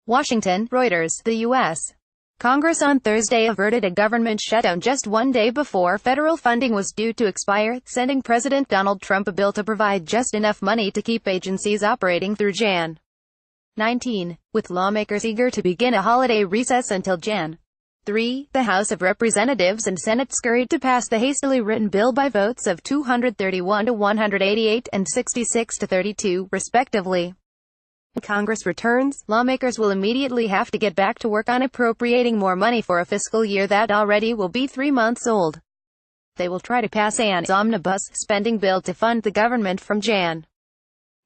Washington, Reuters, the U.S. Congress on Thursday averted a government shutdown just one day before federal funding was due to expire, sending President Donald Trump a bill to provide just enough money to keep agencies operating through Jan. 19, with lawmakers eager to begin a holiday recess until Jan. 3, the House of Representatives and Senate scurried to pass the hastily written bill by votes of 231 to 188 and 66 to 32, respectively. When Congress returns, lawmakers will immediately have to get back to work on appropriating more money for a fiscal year that already will be 3 months old. They will try to pass an omnibus spending bill to fund the government from Jan.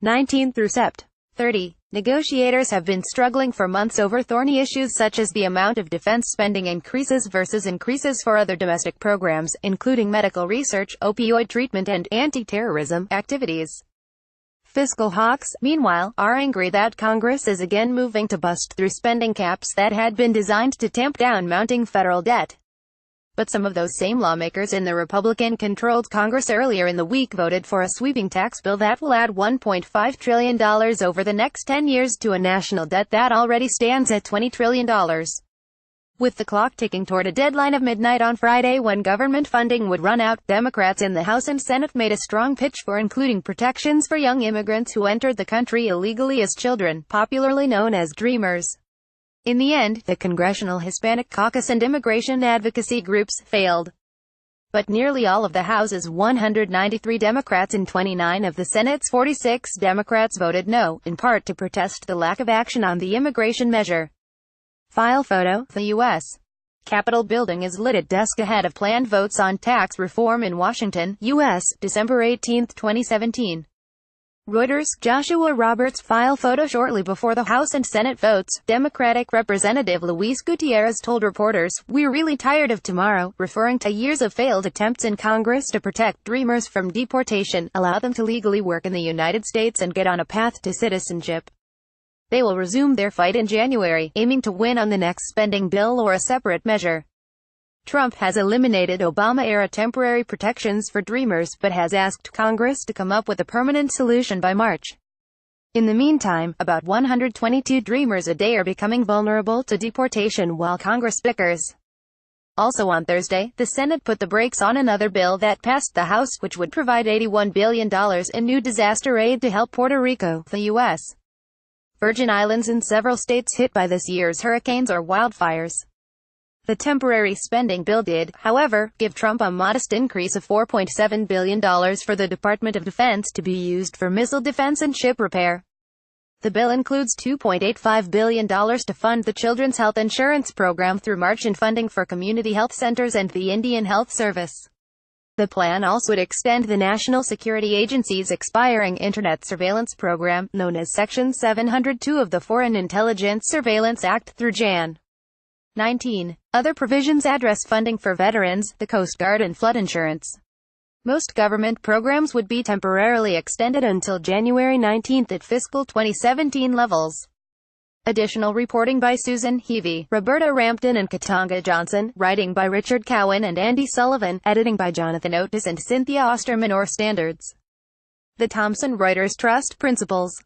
19 through Sept. 30. Negotiators have been struggling for months over thorny issues such as the amount of defense spending increases versus increases for other domestic programs, including medical research, opioid treatment and anti-terrorism activities. Fiscal hawks, meanwhile, are angry that Congress is again moving to bust through spending caps that had been designed to tamp down mounting federal debt. But some of those same lawmakers in the Republican-controlled Congress earlier in the week voted for a sweeping tax bill that will add $1.5 trillion over the next 10 years to a national debt that already stands at $20 trillion. With the clock ticking toward a deadline of midnight on Friday when government funding would run out, Democrats in the House and Senate made a strong pitch for including protections for young immigrants who entered the country illegally as children, popularly known as Dreamers. In the end, the Congressional Hispanic Caucus and immigration advocacy groups failed. But nearly all of the House's 193 Democrats and 29 of the Senate's 46 Democrats voted no, in part to protest the lack of action on the immigration measure. File photo, the U.S. Capitol building is lit at dusk ahead of planned votes on tax reform in Washington, U.S., December 18, 2017. Reuters, Joshua Roberts. File photo shortly before the House and Senate votes, Democratic Representative Luis Gutierrez told reporters, "We're really tired of tomorrow," referring to years of failed attempts in Congress to protect Dreamers from deportation, allow them to legally work in the United States and get on a path to citizenship. They will resume their fight in January, aiming to win on the next spending bill or a separate measure. Trump has eliminated Obama-era temporary protections for Dreamers but has asked Congress to come up with a permanent solution by March. In the meantime, about 122 Dreamers a day are becoming vulnerable to deportation while Congress bickers. Also on Thursday, the Senate put the brakes on another bill that passed the House, which would provide $81 billion in new disaster aid to help Puerto Rico, the U.S. Virgin Islands and several states hit by this year's hurricanes or wildfires. The temporary spending bill did, however, give Trump a modest increase of $4.7 billion for the Department of Defense to be used for missile defense and ship repair. The bill includes $2.85 billion to fund the Children's Health Insurance Program through March and funding for community health centers and the Indian Health Service. The plan also would extend the National Security Agency's expiring Internet Surveillance Program, known as Section 702 of the Foreign Intelligence Surveillance Act, through Jan. 19. Other provisions address funding for veterans, the Coast Guard and flood insurance. Most government programs would be temporarily extended until January 19 at fiscal 2017 levels. Additional reporting by Susan Heavey, Roberta Rampton and Katanga Johnson, writing by Richard Cowan and Andy Sullivan, editing by Jonathan Otis and Cynthia Osterman. Or Standards. The Thomson Reuters Trust Principles.